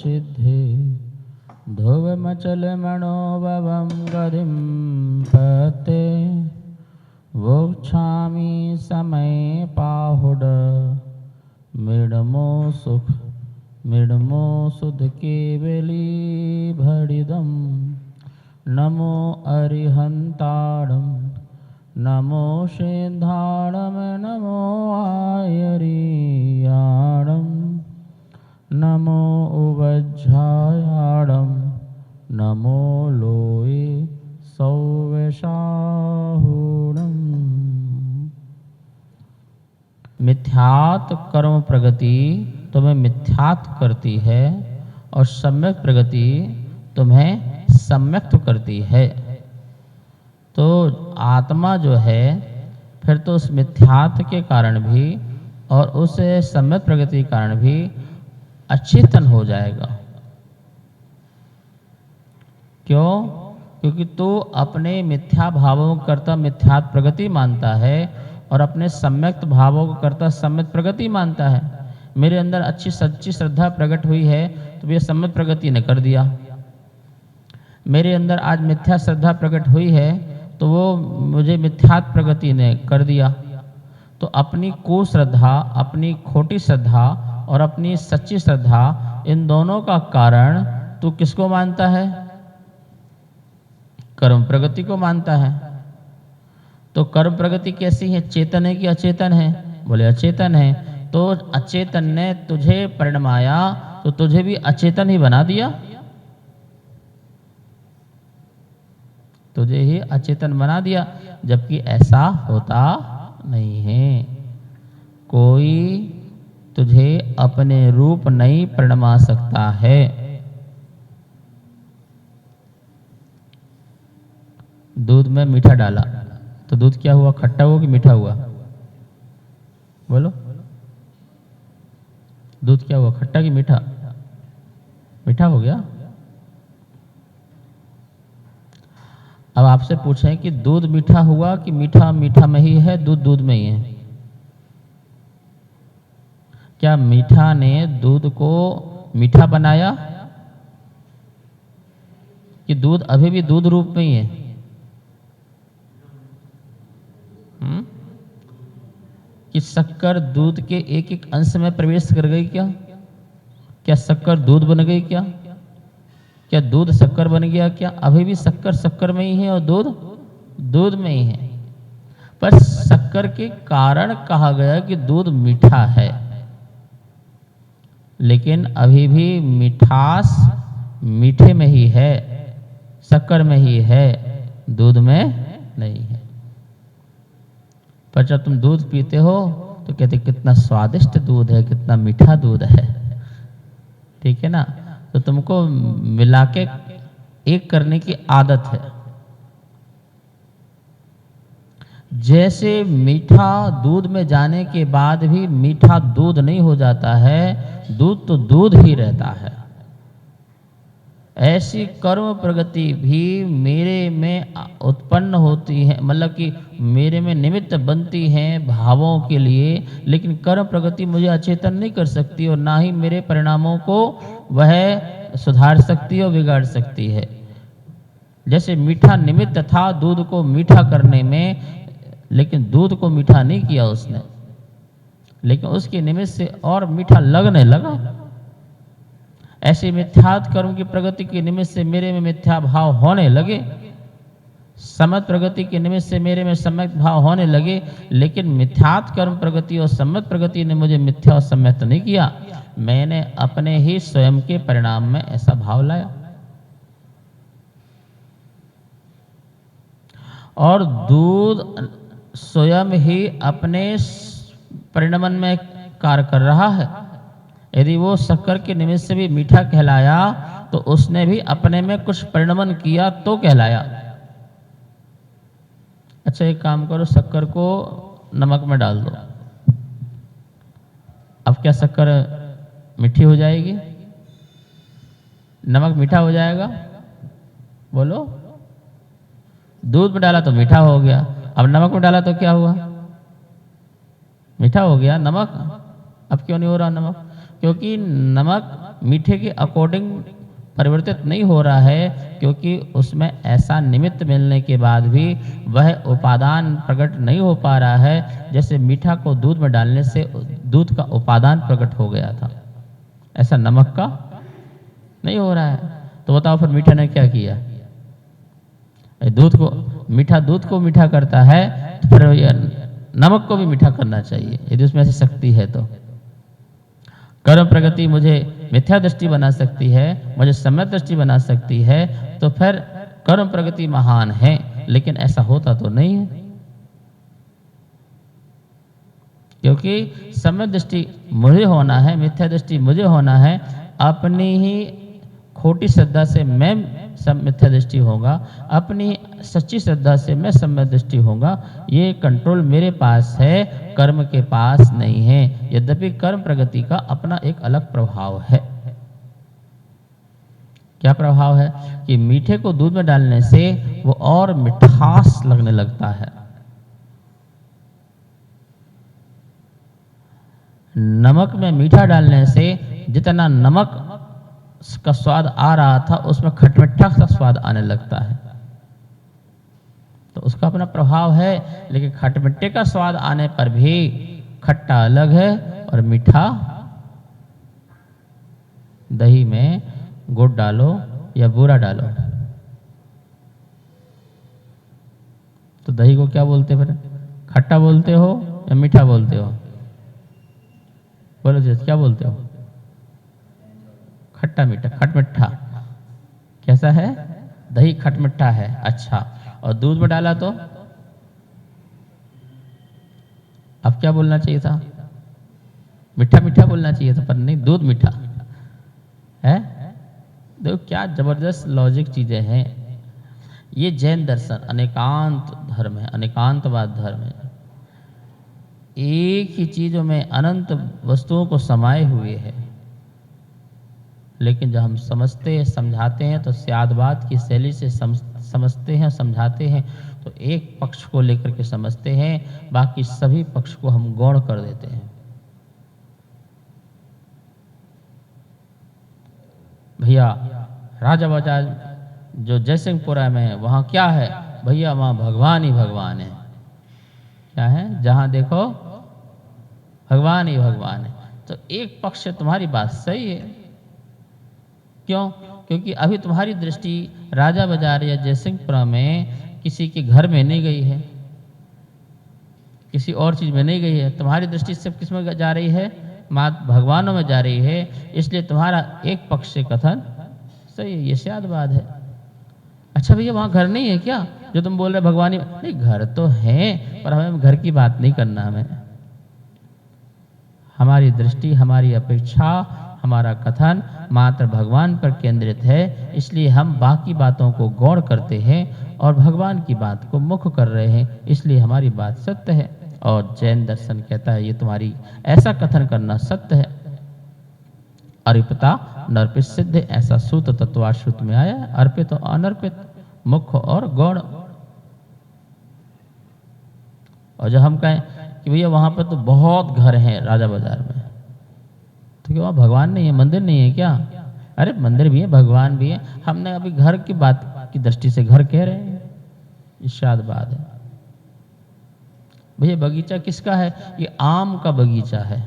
सिद्धि ध्रुव मचल मनोभवं गतिं पते वोक्षामि समय पाहुड मृडमो सुध केवली भड़िदम नमो अरिहंताड़म नमो शेंधाड़म नमो आयरियाणम नमो उवज्झायाणम नमो लोए सौवशाहूणम। मिथ्यात् कर्म प्रगति तुम्हें मिथ्यात् करती है और सम्यक प्रगति तुम्हें सम्यक्त करती है। तो आत्मा जो है फिर तो उस मिथ्यात् के कारण भी और उस सम्यक प्रगति के कारण भी अचेतन हो जाएगा। क्यों? क्योंकि तू अपने मिथ्या भावों को करता मिथ्यात् प्रगति मानता है और अपने सम्यक्त भावों को करता सम्यक प्रगति मानता है। मेरे अंदर अच्छी सच्ची श्रद्धा प्रकट हुई है तो ये सम्यक प्रगति ने कर दिया। मेरे अंदर आज मिथ्या श्रद्धा प्रकट हुई है तो वो मुझे मिथ्यात् प्रगति ने कर दिया। तो अपनी कुश्रद्धा, अपनी खोटी श्रद्धा और अपनी सच्ची श्रद्धा, इन दोनों का कारण तू किसको मानता है? कर्म प्रगति को मानता है। तो कर्म प्रगति कैसी है? चेतन है कि अचेतन है? बोले अचेतन है। तो अचेतन ने तुझे परिणमाया तो तुझे भी अचेतन ही बना दिया, तुझे ही अचेतन बना दिया, जबकि ऐसा होता नहीं है। कोई तुझे अपने रूप नहीं परिणमा सकता है। दूध में मीठा डाला तो दूध क्या हुआ? खट्टा हुआ कि मीठा हुआ? बोलो, दूध क्या हुआ? खट्टा कि मीठा? मीठा हो गया। अब आपसे पूछें कि दूध मीठा हुआ कि मीठा मीठा में ही है, दूध दूध में ही है? क्या मीठा ने दूध को मीठा बनाया कि दूध अभी भी दूध रूप में ही है? कि शक्कर दूध के एक एक अंश में प्रवेश कर गई क्या? क्या शक्कर दूध बन गई क्या? क्या दूध शक्कर बन गया क्या? अभी भी शक्कर शक्कर में ही है और दूध दूध में ही है। पर शक्कर के कारण कहा गया कि दूध मीठा है, लेकिन अभी भी मिठास मीठे में ही है, शक्कर में ही है, दूध में नहीं है। पर जब तुम दूध पीते हो तो कहते कितना स्वादिष्ट दूध है, कितना मीठा दूध है, ठीक है ना? तो तुमको मिला के एक करने की आदत है। जैसे मीठा दूध में जाने के बाद भी मीठा दूध नहीं हो जाता है, दूध तो दूध ही रहता है, ऐसी कर्म प्रगति भी मेरे में उत्पन्न होती है, मतलब कि मेरे में निमित्त बनती है भावों के लिए, लेकिन कर्म प्रगति मुझे अचेतन नहीं कर सकती और ना ही मेरे परिणामों को वह सुधार सकती है और बिगाड़ सकती है। जैसे मीठा निमित्त था दूध को मीठा करने में, लेकिन दूध को मीठा नहीं किया उसने, लेकिन उसके निमित्त से और मीठा लगने लगा। ऐसे मिथ्यात् कर्म की प्रगति के निमित्त से मेरे में मिथ्या भाव होने लगे, सम्यक प्रगति के निमित्त से मेरे में सम्यक भाव होने लगे, लेकिन मिथ्यात् कर्म प्रगति और सम्यक प्रगति ने मुझे मिथ्या और सम्यक नहीं किया। मैंने अपने ही स्वयं के परिणाम में ऐसा भाव लाया। और दूध स्वयं ही अपने परिणमन में कार्य कर रहा है। यदि वो शक्कर के निमित्त से भी मीठा कहलाया तो उसने भी अपने में कुछ परिणमन किया तो कहलाया। अच्छा एक काम करो, शक्कर को नमक में डाल दो, अब क्या शक्कर मीठी हो जाएगी? नमक मीठा हो जाएगा? बोलो। दूध में डाला तो मीठा हो गया, अब नमक में डाला तो क्या हुआ? मीठा हो गया नमक। अब क्यों नहीं हो रहा नमक? क्योंकि नमक मीठे के अकॉर्डिंग परिवर्तित नहीं हो रहा है, क्योंकि उसमें ऐसा निमित्त मिलने के बाद भी वह उपादान प्रकट नहीं हो पा रहा है। जैसे मीठा को दूध में डालने से दूध का उपादान प्रकट हो गया था, ऐसा नमक का नहीं हो रहा है। तो बताओ फिर मीठा ने क्या किया? दूध को मीठा करता है, तो फिर नमक को भी मीठा करना चाहिए यदि उसमें ऐसी शक्ति है तो। कर्म प्रगति मुझे मिथ्या दृष्टि बना सकती है, मुझे सम्यक दृष्टि बना सकती है, तो फिर कर्म प्रगति महान है, लेकिन ऐसा होता तो नहीं है, क्योंकि सम्यक दृष्टि मुझे होना है, मिथ्या दृष्टि मुझे होना है। अपनी ही खोटी श्रद्धा से मैं सब मिथ्या दृष्टि होगा, अपनी सच्ची श्रद्धा से मैं सम्यक दृष्टि होगा। ये कंट्रोल मेरे पास है, कर्म के पास नहीं है। यद्यपि कर्म प्रगति का अपना एक अलग प्रभाव है। क्या प्रभाव है? कि मीठे को दूध में डालने से वो और मिठास लगने लगता है। नमक में मीठा डालने से जितना नमक का स्वाद आ रहा था, उसमें खटमिठा का स्वाद आने लगता है। तो उसका अपना प्रभाव है, लेकिन खटमिठे का स्वाद आने पर भी खट्टा अलग है और मीठा। दही में गुड़ डालो या बूरा डालो, तो दही को क्या बोलते फिर? खट्टा बोलते हो या मीठा बोलते हो? बोलो जी, क्या बोलते हो? खट्टा मीठा, खटमिठा। कैसा है? दही खटमिठा है। अच्छा, और दूध में डाला तो अब क्या बोलना चाहिए था? मीठा मीठा बोलना चाहिए था, पर नहीं, दूध मीठा है। देखो क्या जबरदस्त लॉजिक चीजें हैं। ये जैन दर्शन अनेकांत धर्म है, अनेकांतवाद धर्म है। एक ही चीजों में अनंत वस्तुओं को समाये हुए है, लेकिन जब हम समझते हैं, समझाते हैं, तो स्यादवाद की शैली से समझते हैं, समझाते हैं, तो एक पक्ष को लेकर के समझते हैं, बाकी सभी पक्ष को हम गौण कर देते हैं। भैया राजा बाजार जो जयसिंहपुरा में, वहाँ क्या है भैया? वहाँ भगवान ही भगवान है। क्या है? जहाँ देखो भगवान ही भगवान है। तो एक पक्ष से तुम्हारी बात सही है। क्यों? क्योंकि अभी तुम्हारी दृष्टि राजा बाजार या जयसिंहपुरा में किसी के घर में नहीं गई है, किसी और चीज में नहीं गई है। तुम्हारी दृष्टि सिर्फ किस में जा रही है? मात भगवानों में जा रही है। इसलिए तुम्हारा एक पक्ष से कथन सही है, ये स्यादवाद है। अच्छा भैया, वहां घर नहीं है क्या जो तुम बोल रहे भगवान ही? नहीं, घर तो है, पर हमें घर की बात नहीं करना। हमारी दृष्टि, हमारी अपेक्षा, हमारा कथन मात्र भगवान पर केंद्रित है। इसलिए हम बाकी बातों को गौण करते हैं और भगवान की बात को मुख्य कर रहे हैं, इसलिए हमारी बात सत्य है। और जैन दर्शन कहता है ये तुम्हारी ऐसा कथन करना सत्य है। अर्पिता नर्पित सिद्ध, ऐसा सूत्र तत्वाश्रुत में आया। अर्पित और अनर्पित, मुख्य और गौण। और जब हम कहें कि भैया वहां पर तो बहुत घर हैं राजा बाजार में, तो क्या वहाँ भगवान नहीं है, मंदिर नहीं है क्या? अरे मंदिर भी है, भगवान भी है। हमने अभी घर की बात की दृष्टि से घर कह रहे हैं, इशाद बात है। भैया बगीचा किसका है? ये आम का बगीचा है,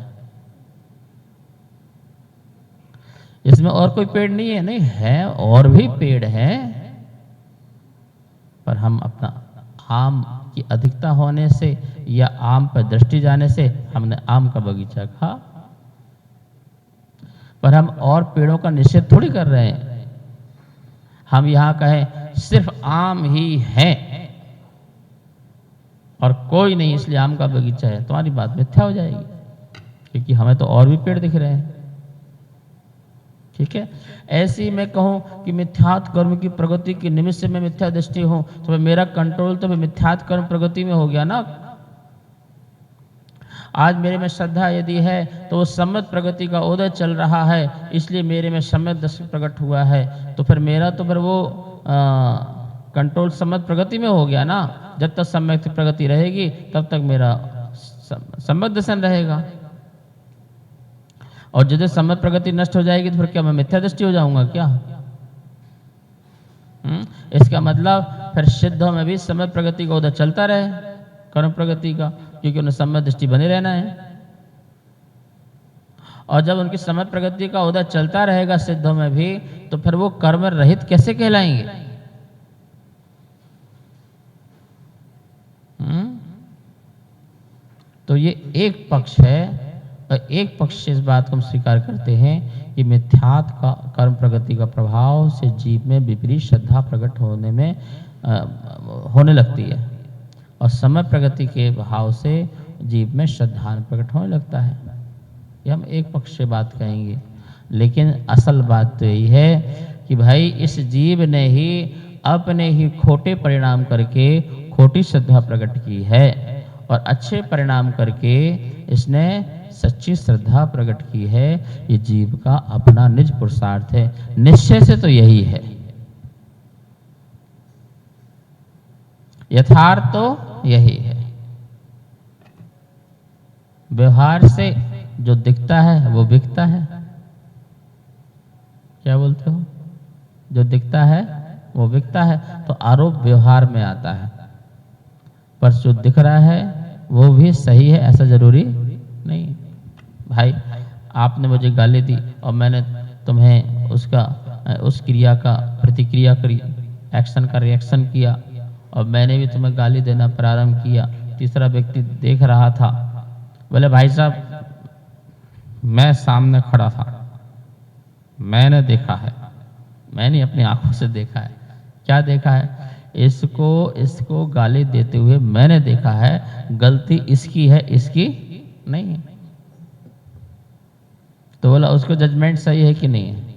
इसमें और कोई पेड़ नहीं है। नहीं है, और भी पेड़ हैं, पर हम अपना आम की अधिकता होने से या आम पर दृष्टि जाने से हमने आम का बगीचा कहा, पर हम और पेड़ों का निषेध थोड़ी कर रहे हैं। हम यहाँ कहें सिर्फ आम ही है और कोई नहीं, इसलिए आम का बगीचा है, तुम्हारी बात मिथ्या हो जाएगी, क्योंकि हमें तो और भी पेड़ दिख रहे हैं। ठीक है? ऐसे ही मैं कहूं कि मिथ्यात् कर्म की प्रगति के निमित्त से मैं मिथ्या दृष्टि हूं, तो मेरा कंट्रोल तो मिथ्यात् कर्म प्रगति में हो गया ना। आज मेरे में श्रद्धा यदि है तो वो सम्यक प्रगति का उदय चल रहा है, इसलिए मेरे में सम्यक दृष्टि प्रकट हुआ है। तो फिर मेरा तो फिर वो कंट्रोल सम्यक प्रगति में हो गया ना। जब तक सम्यक प्रगति रहेगी तब तक मेरा सम्यक दर्शन रहेगा। और यदि समय प्रगति नष्ट हो जाएगी तो फिर क्या मैं मिथ्या दृष्टि हो जाऊंगा क्या? इसका मतलब फिर सिद्धों में भी समय प्रगति का उदय चलता रहे, कर्म प्रगति का, क्योंकि उन्हें समय दृष्टि बने रहना है। और जब उनकी समय प्रगति का उदय चलता रहेगा सिद्धों में भी, तो फिर वो कर्म रहित कैसे कहलाएंगे? तो ये एक पक्ष है, और एक पक्ष से इस बात को हम स्वीकार करते हैं कि मिथ्यात्व का कर्म प्रगति का प्रभाव से जीव में विपरीत श्रद्धा प्रकट होने लगती है, और समय प्रगति के भाव से जीव में श्रद्धा प्रकट होने लगता है। ये हम एक पक्ष से बात कहेंगे, लेकिन असल बात तो यही है कि भाई इस जीव ने ही अपने ही खोटे परिणाम करके खोटी श्रद्धा प्रकट की है, और अच्छे परिणाम करके इसने सच्ची श्रद्धा प्रकट की है। ये जीव का अपना निज पुरुषार्थ है, निश्चय से तो यही है। यथार्थ तो यही है। व्यवहार से जो दिखता है वो बिकता है। क्या बोलते हो? जो दिखता है वो बिकता है, तो आरोप व्यवहार में आता है, पर जो दिख रहा है वो भी सही है ऐसा जरूरी नहीं। भाई आपने मुझे गाली दी और मैंने तुम्हें उस क्रिया का प्रतिक्रिया करी, एक्शन का रिएक्शन किया, और मैंने भी तुम्हें गाली देना प्रारंभ किया। तीसरा व्यक्ति देख रहा था, बोले भाई साहब मैं सामने खड़ा था, मैंने देखा है, मैंने अपनी आंखों से देखा है। क्या देखा है? इसको गाली देते हुए मैंने देखा है, गलती इसकी है, इसकी नहीं है। तो बोला उसको जजमेंट सही है कि नहीं है?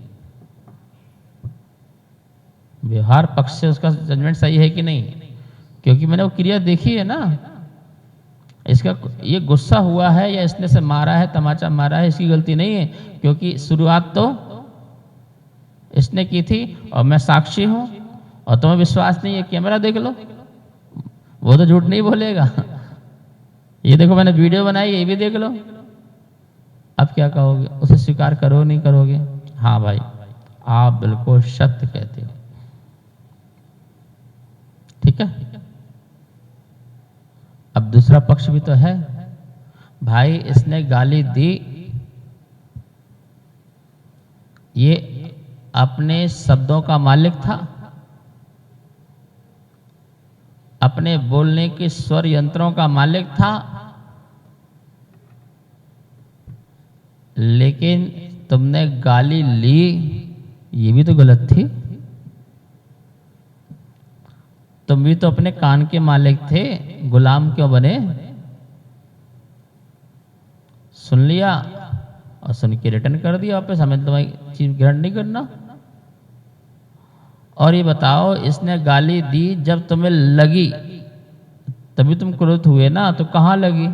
व्यवहार पक्ष से उसका जजमेंट सही है कि नहीं? क्योंकि मैंने वो क्रिया देखी है ना। इसका ये गुस्सा हुआ है या इसने से मारा है, तमाचा मारा है, इसकी गलती नहीं है, क्योंकि शुरुआत तो इसने की थी और मैं साक्षी हूं। और तुम्हें विश्वास नहीं है, कैमरा देख लो, वो तो झूठ नहीं बोलेगा। ये देखो मैंने वीडियो बनाई, ये भी देख लो। अब क्या कहोगे? उसे स्वीकार करो नहीं करोगे? हाँ भाई आप बिल्कुल सत्य कहते हो, ठीक है। अब दूसरा पक्ष भी तो है। भाई इसने गाली दी, ये अपने शब्दों का मालिक था, अपने बोलने के स्वर यंत्रों का मालिक था, लेकिन तुमने गाली ली, ये भी तो गलत थी। तुम भी तो अपने कान के मालिक थे, गुलाम क्यों बने? सुन लिया और सुन के रिटर्न कर दिया वापस, हमें तुम्हारी चीज ग्रहण नहीं करना। और ये बताओ, इसने गाली दी जब तुम्हें लगी तभी तुम क्रोधित हुए ना, तो कहाँ लगी?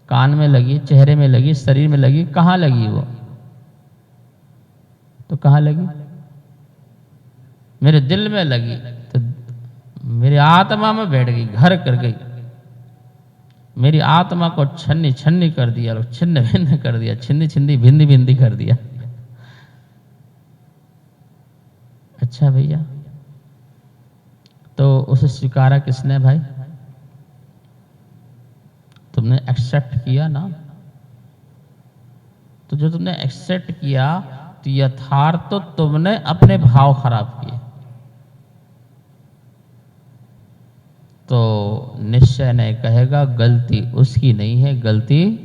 कान में लगी, चेहरे में लगी, शरीर में लगी, कहाँ लगी वो? तो कहाँ लगी? मेरे दिल में लगी, तो मेरी आत्मा में बैठ गई, घर कर गई, मेरी आत्मा को छन्नी छन्नी कर दिया, छिन्न भिन्न कर दिया, छिन्नी छिन्नी भिन्नी भिन्नी कर दिया। अच्छा भैया, तो उसे स्वीकारा किसने भाई? तुमने एक्सेप्ट किया ना। तो जो तुमने एक्सेप्ट किया, तो यथार्थ तो तुमने अपने भाव खराब किए, तो निश्चय नहीं कहेगा गलती उसकी नहीं है, गलती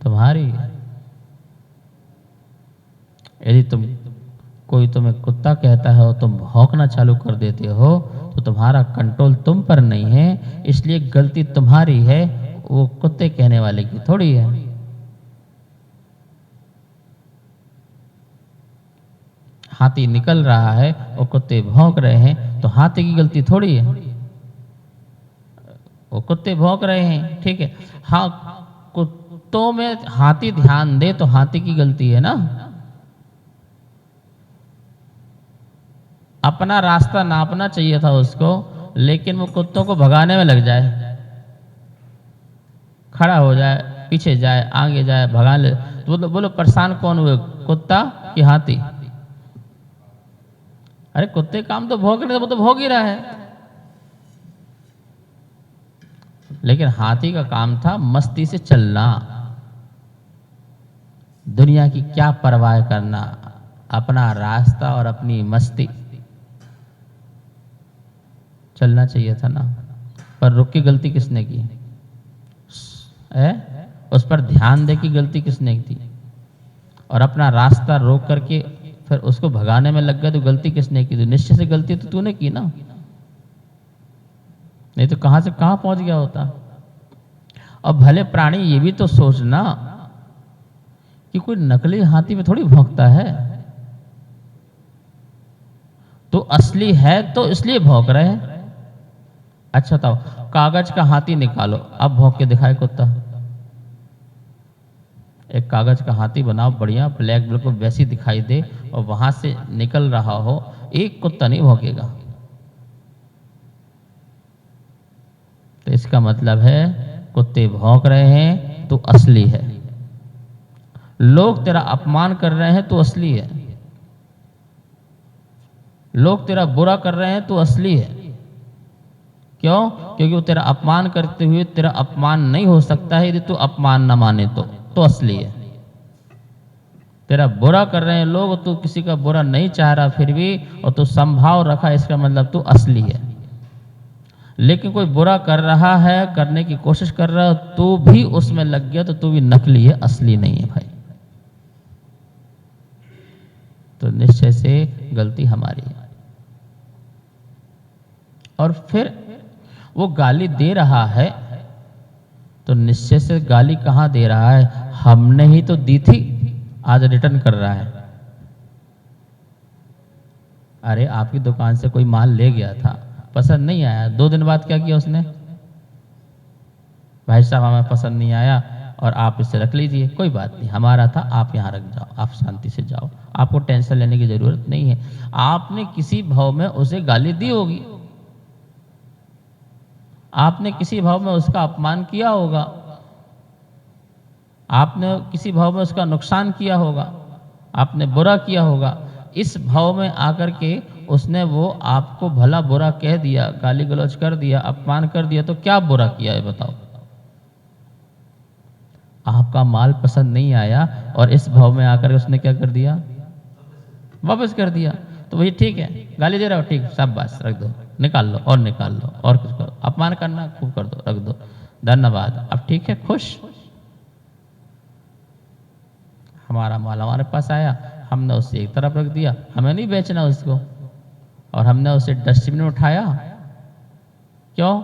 तुम्हारी है। यदि कोई तुम्हें कुत्ता कहता है और तुम भौंकना चालू कर देते हो, तो तुम्हारा कंट्रोल तुम पर नहीं है, इसलिए गलती तुम्हारी है, वो कुत्ते कहने वाले की थोड़ी है। हाथी निकल रहा है और कुत्ते भौंक रहे हैं, तो हाथी की गलती थोड़ी है, वो कुत्ते भौंक रहे हैं, ठीक है। हाँ, कुत्तों में हाथी ध्यान दे तो हाथी की गलती है ना। अपना रास्ता नापना चाहिए था उसको, लेकिन वो कुत्तों को भगाने में लग जाए, खड़ा हो जाए, पीछे जाए, आगे जाए, भगा ले। तो बोलो परेशान कौन हुए, कुत्ता कि हाथी? अरे कुत्ते काम तो भौंक रहे, वो तो भौंक ही रहा है। लेकिन हाथी का काम था मस्ती से चलना, दुनिया की क्या परवाह करना, अपना रास्ता और अपनी मस्ती। चलना चाहिए था ना, पर रुक के गलती किसने की है? उस पर ध्यान दे की गलती किसने की? और अपना रास्ता रोक करके फिर उसको भगाने में लग गया तो गलती किसने की? तो निश्चय से गलती तो तूने की ना, नहीं तो कहां से कहां पहुंच गया होता। और भले प्राणी ये भी तो सोचना कि कोई नकली हाथी में थोड़ी भौंकता है, तो असली है तो इसलिए भौंक रहे हैं। अच्छा बताओ, कागज का हाथी निकालो, अब भौंक के दिखाए कुत्ता। एक कागज का हाथी बनाओ बढ़िया, ब्लैक बिल्कुल वैसी दिखाई दे और वहां से निकल रहा हो, एक कुत्ता नहीं भौंकेगा। तो इसका मतलब है कुत्ते भौंक रहे हैं तो असली है। लोग तेरा अपमान कर रहे हैं तो असली है। लोग तेरा बुरा कर रहे हैं तो असली है। क्यों? क्योंकि वो तेरा अपमान करते हुए तेरा अपमान नहीं हो सकता है यदि तू अपमान न माने तो असली है। तेरा बुरा कर रहे हैं लोग, तू किसी का बुरा नहीं चाह रहा फिर भी, और तू संभाव रखा, इसका मतलब तू असली है। लेकिन कोई बुरा कर रहा है, करने की कोशिश कर रहा है, तू भी उसमें लग गया तो तू भी नकली है, असली नहीं है भाई। तो निश्चय से गलती हमारी है। और फिर वो गाली दे रहा है तो निश्चय से गाली कहां दे रहा है? हमने ही तो दी थी, आज रिटर्न कर रहा है। अरे आपकी दुकान से कोई माल ले गया था, पसंद नहीं आया, 2 दिन बाद क्या किया उसने? भाई साहब हमें पसंद नहीं आया और आप इसे रख लीजिए, कोई बात नहीं, हमारा था, आप यहाँ रख जाओ, आप शांति से जाओ, आपको टेंशन लेने की जरूरत नहीं है। आपने किसी भाव में उसे गाली दी होगी, आपने किसी भाव में उसका अपमान किया होगा, आपने किसी भाव में उसका नुकसान किया होगा, आपने बुरा किया होगा। इस भाव में आकर के उसने वो आपको भला बुरा कह दिया, गाली गलौज कर दिया, अपमान कर दिया, तो क्या बुरा किया है बताओ? आपका माल पसंद नहीं आया और इस भाव में आकर उसने क्या कर दिया? वापस कर दिया। तो वही ठीक है, गाली दे रहा हो, ठीक, सब बस रख दो, निकाल लो और निकाल लो, और कुछ करो, अपमान करना खूब कर दो, रख दो, धन्यवाद, अब ठीक है, खुश। हमारा माल हमारे पास आया, हमने उसे एक तरफ रख दिया, हमें नहीं बेचना उसको, और हमने उसे डस्टबिन में उठाया। क्यों?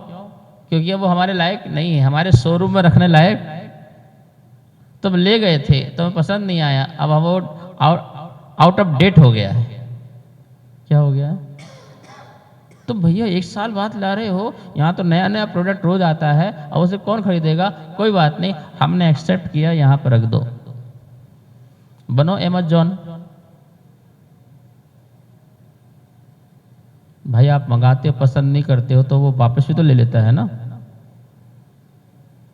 क्योंकि वो हमारे लायक नहीं है, हमारे शोरूम में रखने लायक। तुम ले गए थे, तुम्हें पसंद नहीं आया, अब हम वो आउट ऑफ डेट हो गया है। क्या हो गया? तुम भैया 1 साल बाद ला रहे हो, यहाँ तो नया नया प्रोडक्ट रोज आता है, और उसे कौन खरीदेगा? कोई बात नहीं, हमने एक्सेप्ट किया, यहाँ पर रख दो, बनो अमेज़न। भाई आप मंगाते हो, पसंद नहीं करते हो तो वो वापस भी तो ले लेता है ना,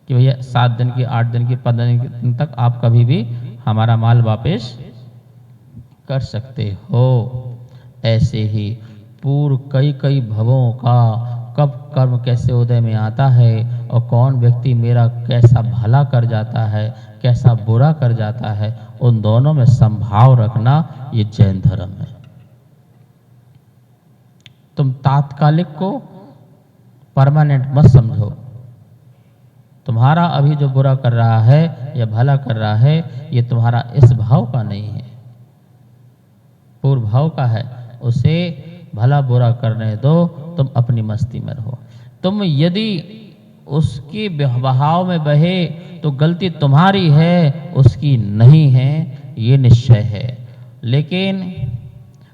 कि भैया 7 दिन की, 8 दिन की, 15 दिन तक आप कभी भी हमारा माल वापस कर सकते हो। ऐसे ही पूर्व कई कई भवों का कब कर्म कैसे उदय में आता है, और कौन व्यक्ति मेरा कैसा भला कर जाता है, कैसा बुरा कर जाता है, उन दोनों में संभाव रखना, ये जैन धर्म है। तुम तात्कालिक को परमानेंट मत समझो। तुम्हारा अभी जो बुरा कर रहा है या भला कर रहा है, ये तुम्हारा इस भाव का नहीं है, पूर्व भाव का है। उसे भला बुरा करने दो, तुम अपनी मस्ती में रहो। तुम यदि उसके बहाव में बहे तो गलती तुम्हारी है, उसकी नहीं है, ये निश्चय है। लेकिन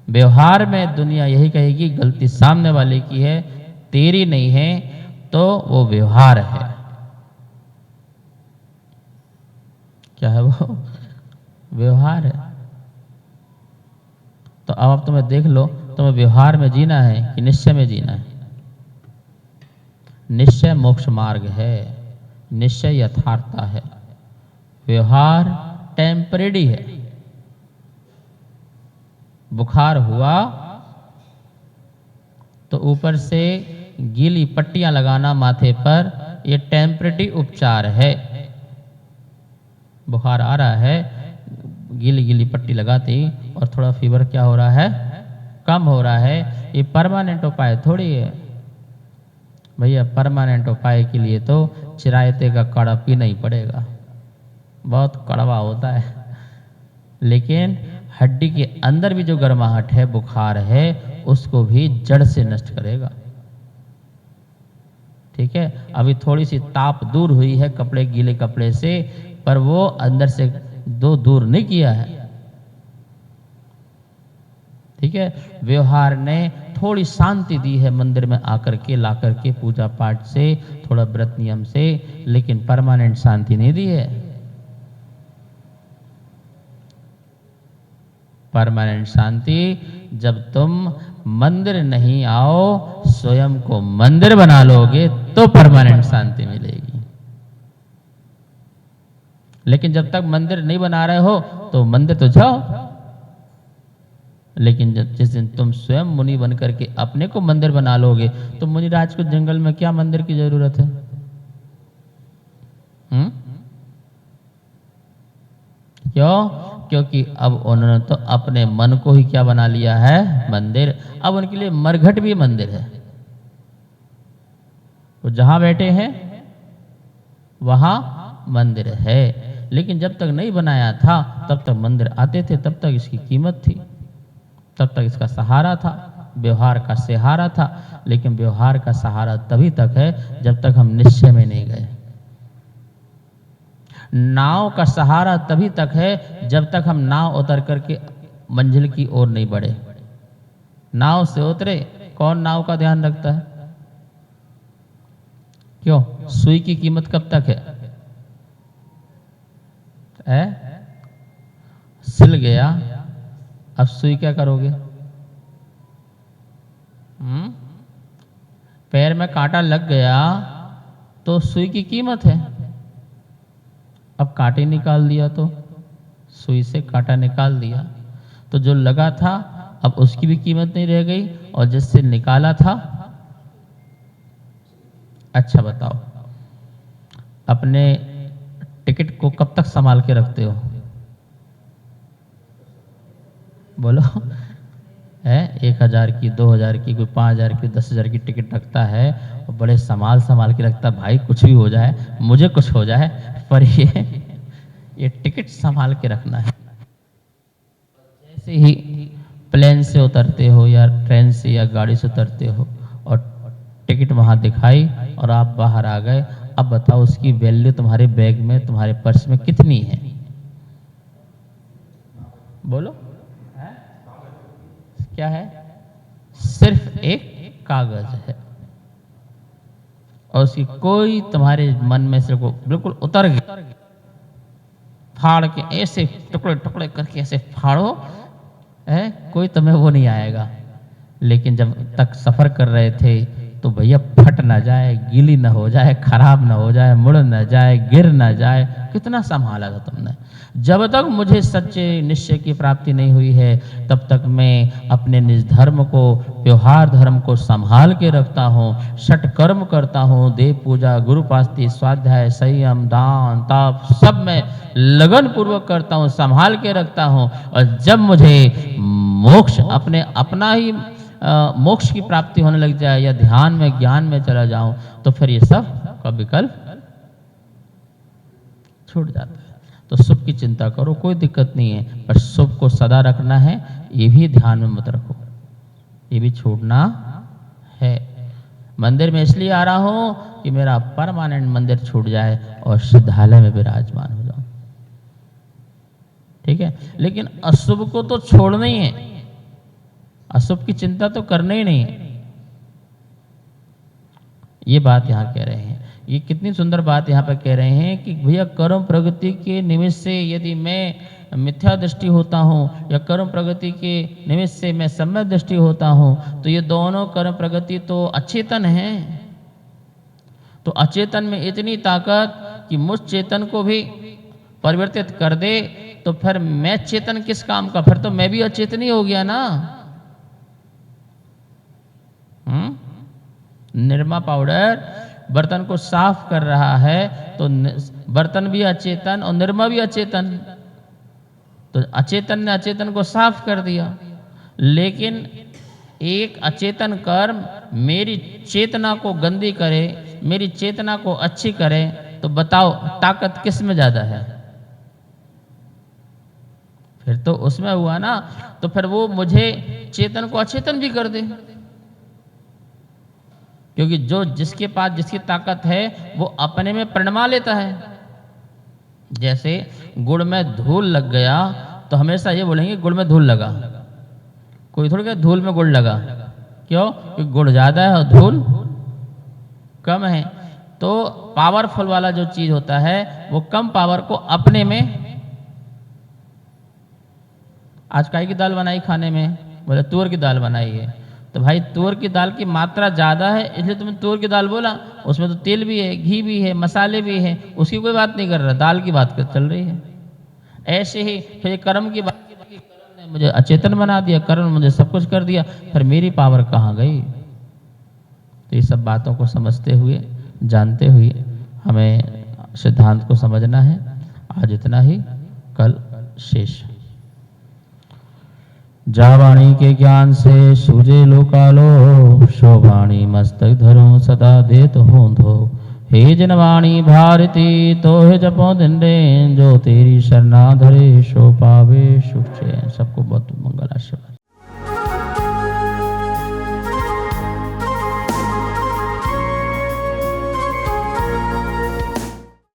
व्यवहार में दुनिया यही कहेगी गलती सामने वाले की है, तेरी नहीं है, तो वो व्यवहार है। क्या है वो? व्यवहार है। तो अब तुम्हें देख लो, तुम्हें व्यवहार में जीना है कि निश्चय में जीना है? निश्चय मोक्ष मार्ग है, निश्चय यथार्थता है। व्यवहार टेम्परेरी है। बुखार हुआ तो ऊपर से गीली पट्टियां लगाना माथे पर, ये टेम्परेरी उपचार है। बुखार आ रहा है, गीली गीली पट्टी लगाती और थोड़ा फीवर क्या हो रहा है, कम हो रहा है। ये परमानेंट उपाय थोड़ी है भैया। परमानेंट उपाय के लिए तो चिरायते का काढ़ा पीना ही पड़ेगा, बहुत कड़वा होता है। लेकिन हड्डी के अंदर भी जो गर्माहट है, बुखार है, उसको भी जड़ से नष्ट करेगा। ठीक है, अभी थोड़ी सी ताप दूर हुई है कपड़े, गीले कपड़े से, पर वो अंदर से दूर नहीं किया है। ठीक है, व्यवहार ने थोड़ी शांति दी है मंदिर में आकर के, ला करके पूजा पाठ से, थोड़ा व्रत नियम से, लेकिन परमानेंट शांति नहीं दी है। परमानेंट शांति जब तुम मंदिर नहीं आओ, स्वयं को मंदिर बना लोगे तो परमानेंट शांति मिलेगी। लेकिन जब तक मंदिर नहीं बना रहे हो तो मंदिर तो जाओ, लेकिन जब जिस दिन तुम स्वयं मुनि बन करके अपने को मंदिर बना लोगे तो मुनिराज को जंगल में क्या मंदिर की जरूरत है? क्यों? क्योंकि अब उन्होंने तो अपने मन को ही क्या बना लिया है, मंदिर। अब उनके लिए मरघट भी मंदिर है। वो जहां बैठे हैं वहां मंदिर है। लेकिन जब तक नहीं बनाया था तब तक मंदिर आते थे, तब तक इसकी कीमत थी, तब तक इसका सहारा था, व्यवहार का सहारा था। लेकिन व्यवहार का सहारा तभी तक है जब तक हम निश्चय में नहीं गए। नाव का सहारा तभी तक है जब तक हम नाव उतर करके मंजिल की ओर नहीं बढ़े। नाव से उतरे, कौन नाव का ध्यान रखता है? क्यों? सुई की कीमत कब तक है? सिल गया, अब सुई क्या करोगे? पैर में कांटा लग गया तो सुई की कीमत है। अब कांटे निकाल दिया तो सुई से कांटा निकाल दिया तो जो लगा था अब उसकी भी कीमत नहीं रह गई, और जिससे निकाला था। अच्छा बताओ, अपने टिकट को कब तक संभाल के रखते हो? बोलो। है 1000 की, 2000 की, कोई 5000 की, 10,000 की टिकट रखता है और बड़े संभाल के रखता है, भाई कुछ भी हो जाए, मुझे कुछ हो जाए, पर ये टिकट संभाल के रखना है। जैसे ही प्लेन से उतरते हो या ट्रेन से या गाड़ी से उतरते हो और टिकट वहां दिखाई और आप बाहर आ गए, अब बताओ उसकी वैल्यू तुम्हारे बैग में, तुम्हारे पर्स में कितनी है? बोलो। क्या है? सिर्फ एक कागज है, और उसकी कोई तुम्हारे मन में से बिल्कुल उतर गई, फाड़ के ऐसे टुकड़े टुकड़े करके ऐसे फाड़ो, है कोई तुम्हें वो नहीं आएगा। लेकिन जब तक सफर कर रहे थे तो भैया फट ना जाए, गीली ना हो जाए, खराब ना हो जाए, मुड़ ना जाए, गिर ना जाए, कितना संभाला था तुमने। जब तक मुझे सच्चे निश्चय की प्राप्ति नहीं हुई है तब तक मैं अपने निज धर्म को, व्यवहार धर्म को संभाल के रखता हूँ, षट कर्म करता हूँ, देव पूजा, गुरु पास्ती, स्वाध्याय, संयम, दान, तप, सब मैं लगन पूर्वक करता हूँ, संभाल के रखता हूँ। और जब मुझे मोक्ष अपना ही मोक्ष की प्राप्ति होने लग जाए या ध्यान में, ज्ञान में चला जाऊं, तो फिर ये सब का विकल्प छूट जाता है। तो सुख की चिंता करो, कोई दिक्कत नहीं है, पर सुख को सदा रखना है, ये भी ध्यान में मत रखो, ये भी छोड़ना है। मंदिर में इसलिए आ रहा हूं कि मेरा परमानेंट मंदिर छूट जाए और सिद्धालय में विराजमान हो जाऊं। ठीक है, लेकिन अशुभ को तो छोड़ना ही है, अशुभ की चिंता तो करना ही नहीं है। ये बात यहाँ कह रहे हैं, ये कितनी सुंदर बात यहाँ पर कह रहे हैं कि भैया कर्म प्रगति के निमित्त से यदि मैं मिथ्या दृष्टि होता हूँ या कर्म प्रगति के निमित्त से मैं सम्यक दृष्टि होता हूँ, तो ये दोनों कर्म प्रगति तो अचेतन है। तो अचेतन में इतनी ताकत कि मुझ चेतन को भी परिवर्तित कर दे तो फिर मैं चेतन किस काम का, फिर तो मैं भी अचेतन ही हो गया ना। निरमा पाउडर बर्तन को साफ कर रहा है तो बर्तन भी अचेतन और निरमा भी अचेतन, तो अचेतन ने अचेतन को साफ कर दिया। लेकिन एक अचेतन कर्म मेरी चेतना को गंदी करे, मेरी चेतना को अच्छी करे, तो बताओ ताकत किस में ज्यादा है? फिर तो उसमें हुआ ना। तो फिर वो मुझे चेतन को अचेतन भी कर दे, क्योंकि जो जिसके पास जिसकी ताकत है वो अपने में प्रणमा लेता है। जैसे गुड़ में धूल लग गया तो हमेशा ये बोलेंगे गुड़ में धूल लगा, कोई थोड़ी कहता धूल में गुड़ लगा। क्यों? क्योंकि गुड़ ज्यादा है और धूल कम है। तो पावरफुल वाला जो चीज होता है वो कम पावर को अपने में। आज काई की दाल बनाई खाने में? बोले तुअर की दाल बनाई है। तो भाई तुअर की दाल की मात्रा ज़्यादा है इसलिए तुमने तुअर की दाल बोला, उसमें तो तेल भी है, घी भी है, मसाले भी है, उसकी कोई बात नहीं कर रहा, दाल की बात चल रही है। ऐसे ही फिर कर्म की बात, कर्म ने मुझे अचेतन बना दिया, कर्म मुझे सब कुछ कर दिया, फिर मेरी पावर कहाँ गई? तो ये सब बातों को समझते हुए, जानते हुए हमें सिद्धांत को समझना है। आज इतना ही, कल शेष। जावाणी के ज्ञान से सूझे लोकालो, शोभाणी मस्तक धरो सदा देत हों धो। हे जनवाणी भारती तो हे जपो दिंडे, जो तेरी शरणा धरे सो पावे सुख चैन। सबको बहुत मंगल आशीर्वाद।